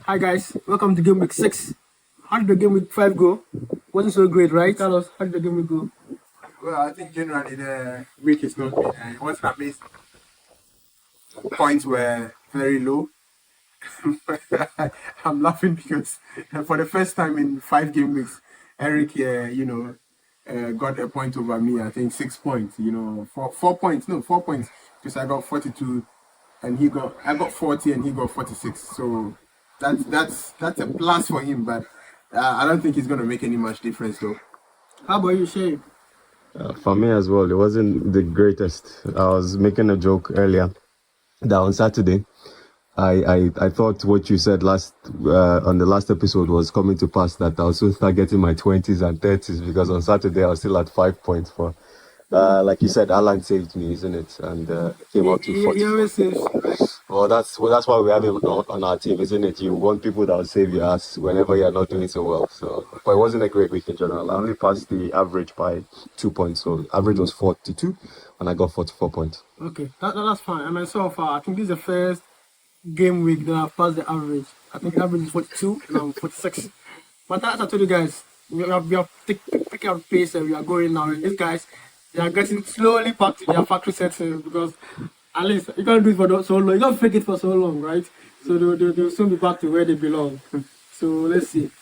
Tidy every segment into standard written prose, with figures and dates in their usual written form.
Hi guys, welcome to Game Week 6. How did the Game Week 5 go? Wasn't so great, right? Tell us, how did the Game Week go? Well, I think generally the week is not been. It wasn't amazing. Points were very low. I'm laughing because for the first time in 5 game weeks, Eric, got a point over me. I think 6 points. 4 points. No, 4 points because I got 42, and I got 40, and he got 46. So that's a plus for him. But I don't think he's gonna make any much difference though. How about you, Shay? For me as well, it wasn't the greatest. I was making a joke earlier that on Saturday, I thought what you said last on the last episode was coming to pass, that I'll soon start getting my 20s and 30s, because on Saturday I was still at 5 points for. Like you said, Alan saved me, isn't it? And came out to He 40. always says, right? Well, that's why we have him on our team, isn't it? You want people that will save your ass whenever you're not doing so well. So, but it wasn't a great week in general. I only passed the average by 2 points. So average was 42, and I got 44 points. Okay, that's fine. And myself, I think this is the first game week that I've passed the average. I think the average is 42 and I'm 46. But as I told you guys, we are picking up pace and we are going now. And these guys, they are getting slowly back to their factory settings, because at least you can't do it for so long. You can't fake it for so long, right? So they'll soon be back to where they belong. So let's see.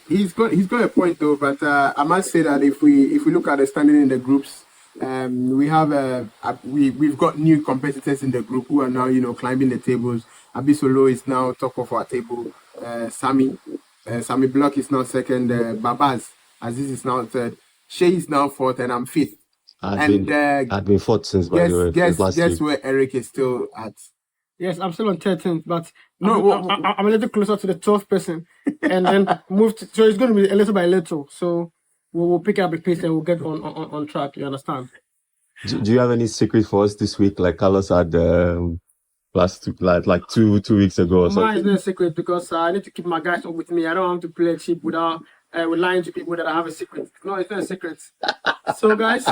He's got a point though, but I must say that if we look at the standing in the groups, we have we've got new competitors in the group who are now climbing the tables. Abisolo is now top of our table. Sammy Block is now second. Babaz Aziz is now third. Shay is now fourth, and I'm fifth. I'd been fourth since, by the way, since last Guess week. where Eric is still at. Yes, I'm still on 13th, but No, I'm a little closer to the 12th person, and then so it's going to be a little by little. So we'll pick up the pace and we'll get on track. You understand? Do you have any secret for us this week, like Carlos had last like 2 weeks ago or Mine is something? no secret, because I need to keep my guys up with me. I don't want to play cheap without with lying to people that I have a secret. No, it's not a secret. So guys,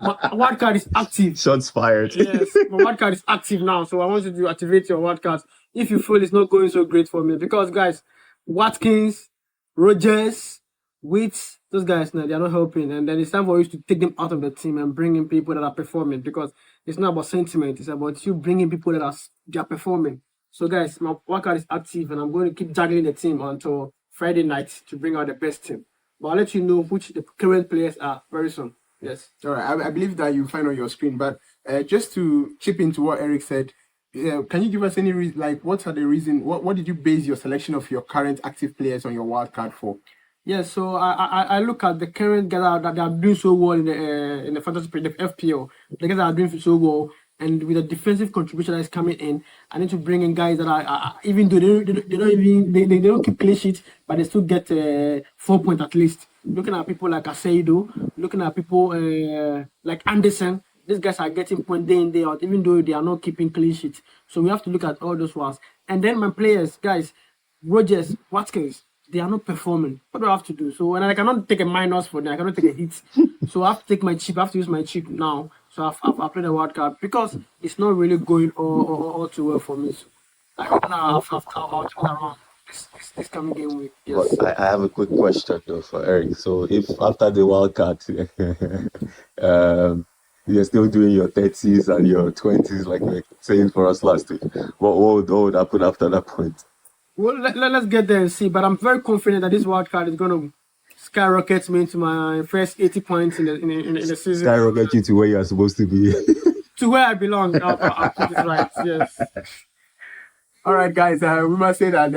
my wild card is active. Shots fired. Yes, my wild card is active now. So I want you to activate your wild card if you feel it's not going so great for me. Because guys, Watkins, Rogers, Wits, those guys now, they are not helping. And then it's time for you to take them out of the team and bring in people that are performing. Because it's not about sentiment, it's about you bringing people that are performing. So guys, my wild card is active, and I'm going to keep juggling the team until Friday night to bring out the best team. But I'll let you know which the current players are very soon. Yes. All right, I believe that you find on your screen, but just to chip into what Eric said, can you give us any reason, like what are the reason, what did you base your selection of your current active players on your wildcard for? Yes, so I look at the current guys that are doing so well in the fantasy the FPL. The guys that are doing so well, and with the defensive contribution that is coming in, I need to bring in guys that are even though they don't keep clean sheets, but they still get 4 points at least. Looking at people like Aseido, looking at people like Anderson, these guys are getting point day in day out, even though they are not keeping clean sheets. So we have to look at all those ones. And then my players, guys, Rogers, Watkins, they are not performing. What do I have to do? So, and I cannot take a minus for them. I cannot take a hit. So I have to take my chip. I have to use my chip now. So I've played the wild card because it's not really going all too well for me. So I hope now I'll turn around this coming game week. Yes. But I have a quick question though for Eric. So if after the World Cup, you're still doing your 30s and your 20s, like you were saying for us last week, what would happen after that point? Well, let's get there and see. But I'm very confident that this wild card is going to skyrocket me into my first 80 points in the season. Skyrocket you to where you're supposed to be. To where I belong. I'll put it right. Yes. All right, guys, we must say that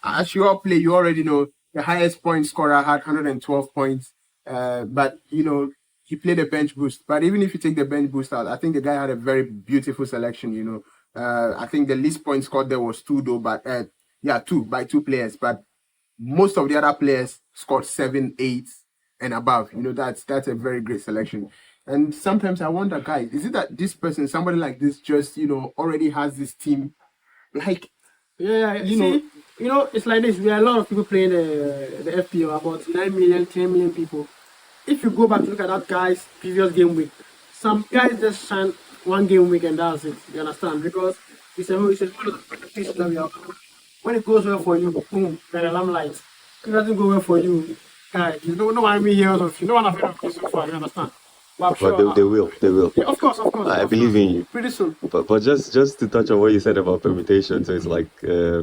as you all play, you already know the highest point scorer had 112 points. But he played a bench boost. But even if you take the bench boost out, I think the guy had a very beautiful selection. I think the least points scored there was 2 though, but 2 by 2 players. But most of the other players scored 7, 8 and above. That's a very great selection. And sometimes I wonder, guys, is it that this person, somebody like this, just already has this team? Like, Yeah, it's like this. We are a lot of people playing the FPL, about 9 million, 10 million people. If you go back to look at that guy's previous game week, some guys just signed 1 game week and that's it. You understand? Because it's one of the competitions that we are When it goes well for you, boom, then the limelight. If it doesn't go well for you, guys, you don't know why we hear of you. No one have heard of you so far, you understand? But I'm But sure. they will. Yeah, of course, I of believe course. in you. Pretty soon. But just to touch on what you said about permutation, so it's like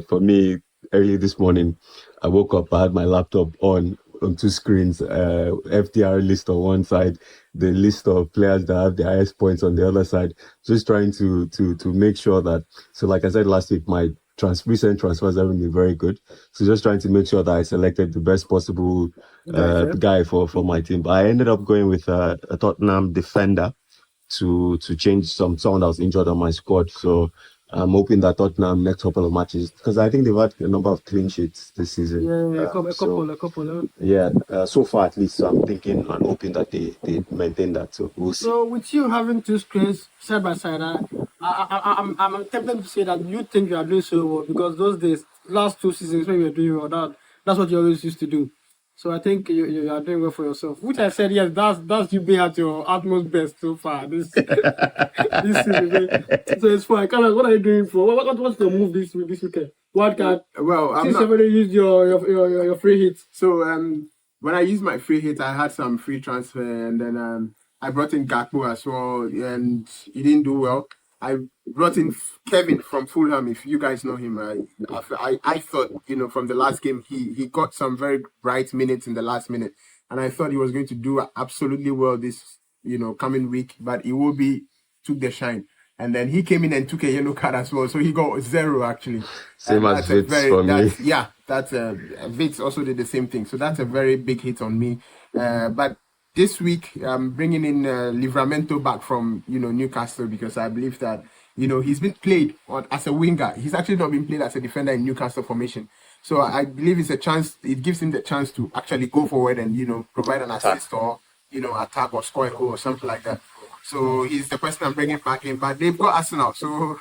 for me early this morning, I woke up, I had my laptop on two screens, FDR list on one side, the list of players that have the highest points on the other side, just trying to make sure that. So like I said last week, my recent transfers haven't been very good, so just trying to make sure that I selected the best possible guy for my team. But I ended up going with a Tottenham defender to change someone that was injured on my squad. So I'm hoping that Tottenham next couple of matches, because I think they've had a number of clean sheets this season. Yeah, So a couple. yeah, so far at least. So I'm thinking and hoping that they maintain that. So we'll see. So with you having two screens side by side, I'm tempted to say that you think you are doing so well because those days, last 2 seasons when you were doing well, that's what you always used to do. So I think you are doing well for yourself. Which I said, yes, that's you being at your utmost best so far this this season. So it's fine. Carlos, what are you doing for? What's your move this weekend? What card? Well, I'm Since not. you've already used your free hit. So when I used my free hit, I had some free transfer, and then I brought in Gakpo as well, and he didn't do well. I brought in Kevin from Fulham. If you guys know him, I thought from the last game he got some very bright minutes in the last minute, and I thought he was going to do absolutely well this coming week, but he will be took the shine. And then he came in and took a yellow card as well, so he got 0 actually. Same And as that's a Vitz for me. Yeah, that's Vitz also did the same thing. So that's a very big hit on me. But this week I'm bringing in Livramento back from Newcastle because I believe that he's been played as a winger. He's actually not been played as a defender in Newcastle formation. So I believe it's a chance. It gives him the chance to actually go forward and provide an assist or attack or score a goal or something like that. So he's the person I'm bringing back in. But they've got Arsenal, so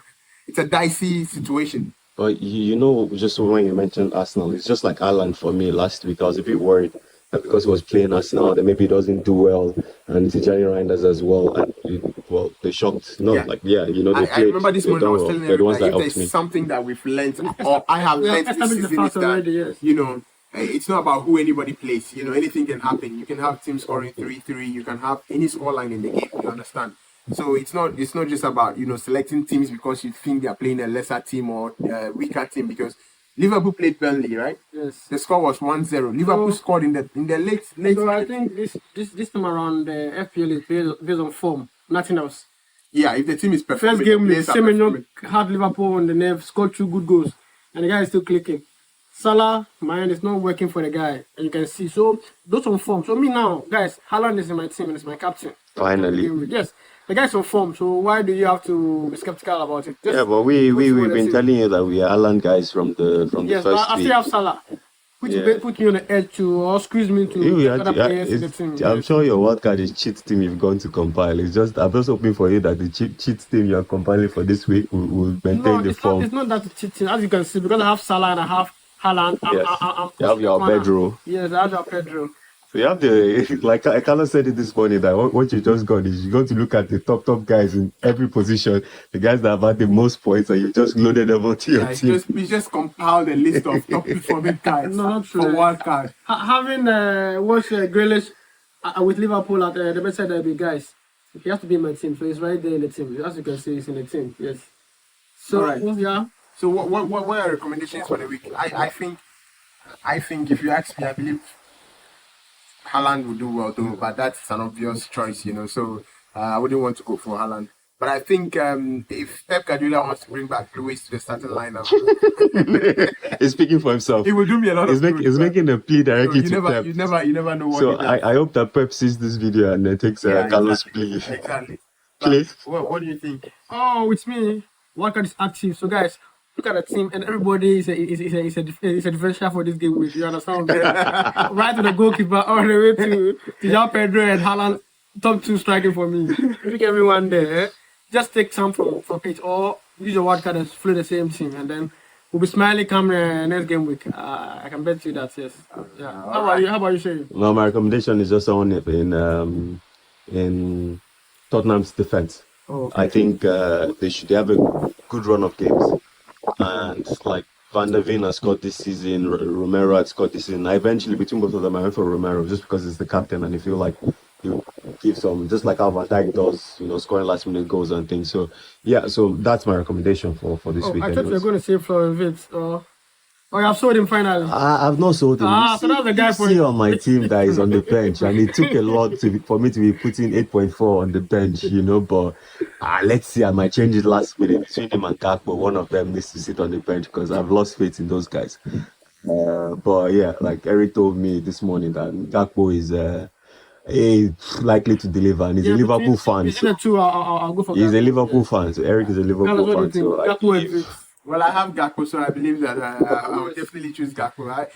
it's a dicey situation. But just when you mentioned Arsenal, it's just like Alan for me last week. I was a bit worried that because he was playing Arsenal, that maybe he doesn't do well, and Tijani Reinders as well. And they shocked. Not Yeah. like they I played. remember this they morning I done was well. telling They're the ones everybody that if helped there's me. something that we've learned or I have learned this established the season is fact already, that yes. it's not about who anybody plays. Anything can happen. You can have teams scoring 3-3. You can have any scoreline in the game. You understand? So it's not just about selecting teams because you think they're playing a lesser team or weaker team because Liverpool played Burnley, right? Yes. The score was 1-0. Liverpool scored in the late. So I think this time around the FPL is based on form, nothing else. Yeah, if the team is performing, First game, the players are Semenyo performing. had Liverpool on the nerve, scored 2 good goals, and the guy is still clicking. Salah, mind is not working for the guy, and you can see. So those on form. So me now, guys, Haaland is in my team and is my captain. Finally. Yes, the guy's on form. So why do you have to be skeptical about it? Just Yeah, but we've what I been see. telling you that we are Alan guys from the Yes, but first I week. still have Salah. Which Yeah. put me on the edge to or squeeze me to You, get other players in the team. I'm Yes. sure your wildcard is cheat team you've gone to compile. I'm just hoping for you that the cheat team you're compiling for this week will maintain No, the form. it's not that cheating. As you can see, because I have Salah and I have Haaland. Yes. You have your Pedro. Yes, I have your Pedro. So you have the like I kind of said it this morning that what you just got is you got to look at the top guys in every position, the guys that have had the most points, and you just loaded them onto your Yeah, team. we just compiled a list of top performing guys No, not for true. wild card. Having watched Grealish with Liverpool at the bedside derby, guys, he has to be in my team. So he's right there in the team. As you can see, he's in the team. Yes. So All right. yeah. So what are recommendations for the week? I think if you ask me, I believe Haaland will do well though, but that's an obvious choice, So I wouldn't want to go for Haaland. But I think if Pep Guardiola wants to bring back Luis to the starting lineup, He's speaking for himself. it will do me a lot of good. He's making a plea directly to Pep. You never know what. So he does. I hope that Pep sees this video and then takes Yeah, Carlos' exactly. plea. Exactly. Please. What do you think? Oh, with me, Walker is active. So guys, look at the team, and everybody is a differential for this game. You understand? Right to the goalkeeper, all the way to João Pedro and Haaland, top 2 striking for me. Pick everyone there. Just take some from pitch, or use your wild card and play the same team, and then we'll be smiling come next game week. I can bet you that. Yes. Yeah. How about you, Shay? No, my recommendation is just someone in Tottenham's defense. Oh, okay. I think they have a good run of games, and like Van der Ven has scored this season, Romero had scored this season. I eventually, between both of them, I went for Romero just because it's the captain and I feel like he gives some, just like how Van Dijk does, scoring last minute goals and things. So, yeah, so that's my recommendation for this Oh, week. I thought you were anyways. going to say Florian Wirtz. Oh, you have sold him finally. I've not sold him. So that's the guy for See you. on my team that is on the bench, and it took a lot for me to be putting 8.4 on the bench, but let's see. I might change it last minute between him and Gakpo. One of them needs to sit on the bench because I've lost faith in those guys. But yeah, like Eric told me this morning that Gakpo is likely to deliver, and he's a Liverpool fan. Between the two, I'll go for He's a Gakpo. Liverpool fan, so Eric is a Carlos, Liverpool what do you fan. think? So Gakpo exists. Well, I have Gakpo, so I believe that I will definitely choose Gakpo.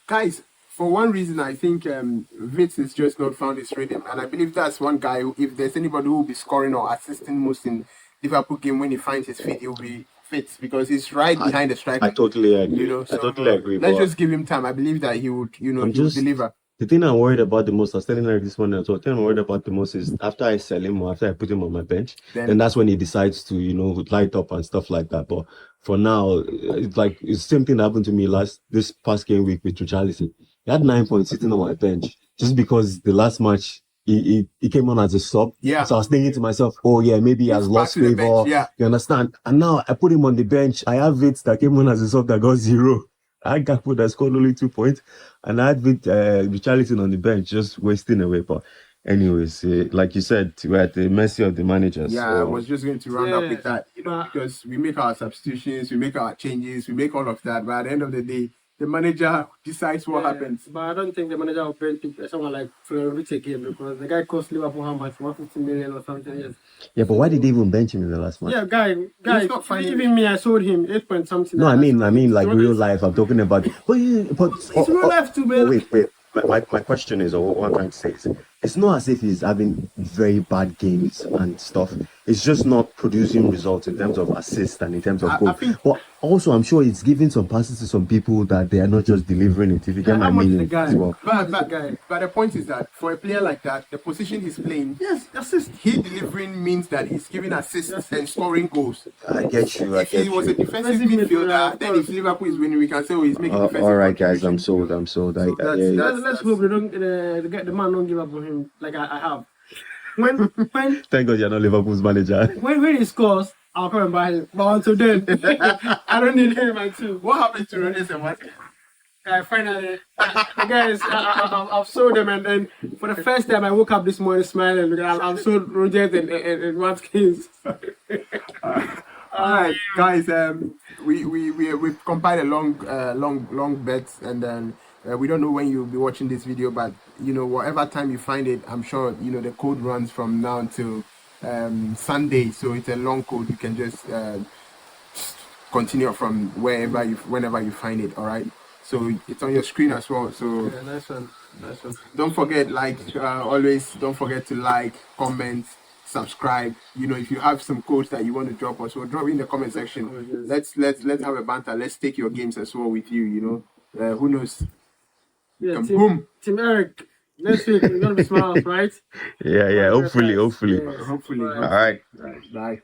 Guys, for one reason, I think Vitz has just not found his rhythm, and I believe that's one guy. If there's anybody who will be scoring or assisting most in Liverpool game when he finds his feet, he'll be fit because he's right behind the striker. I totally agree. So I totally agree. Let's but just give him time. I believe that he would, he would deliver. The thing I'm worried about the most, I was telling Eric this morning as well, the thing I'm worried about the most is after I sell him or after I put him on my bench, then that's when he decides to, light up and stuff like that. But for now, it's like it's the same thing that happened to me this past game week with Richarlison. He had 9 points sitting on my bench just because the last match he came on as a sub. Yeah. So I was thinking to myself, oh yeah, maybe he has lost favor. Yeah. You understand? And now I put him on the bench. I have it that came on as a sub that got 0. I had Gakpo that scored only 2 points, and I had Richarlison on the bench, just wasting away. But anyways, like you said, we're at the mercy of the managers. Yeah, so. I was just going to round up with that, because we make our substitutions, we make our changes, we make all of that, but at the end of the day, the manager decides what happens. But I don't think the manager will bench someone like Florian Wirtz again because the guy cost Liverpool how much? 150 million or something. Yes. Yeah, but why did they even bench him in the last match? Yeah, guy, even me, I sold him 8 point something. No, I mean, like real life. I'm talking about. But it's real life too, man. Wait. My question is, or what I'm trying to say is, it's not as if he's having very bad games and stuff. It's just not producing results in terms of assists and in terms of goal. But also, I'm sure it's giving some passes to some people that they are not just delivering it. If you get my meaning as well. But the point is that for a player like that, the position he's playing, yes, assist. He delivering means that he's giving assists and scoring goals. I get you. If he was a defensive midfielder, then if Liverpool is winning, we can say, oh, he's making defensive. All right, guys, I'm sold. Let's hope the man don't give up on him like I have. When Thank God you're not Liverpool's manager. When he scores, I'll come and buy him. But until then, I don't need him my team. What happened to Renes and what? Finally, the guys, I've sold them, and then for the first time, I woke up this morning smiling because I've sold Rogers and Watkins. All right, guys. We've compiled a long bet, and then we don't know when you'll be watching this video, but whatever time you find it, I'm sure the code runs from now until Sunday, so it's a long code. You can just continue from whenever you find it. All right. So it's on your screen as well. So yeah, nice one. Don't forget, always, don't forget to like, comment, subscribe. If you have some codes that you want to drop us, drop it in the comment section. Oh, yes. Let's have a banter. Let's take your games as well with you. Who knows? Yeah, boom. Team Eric. Next week we're gonna be smiles, right? Yeah. Hopefully. Hopefully. All right. Bye.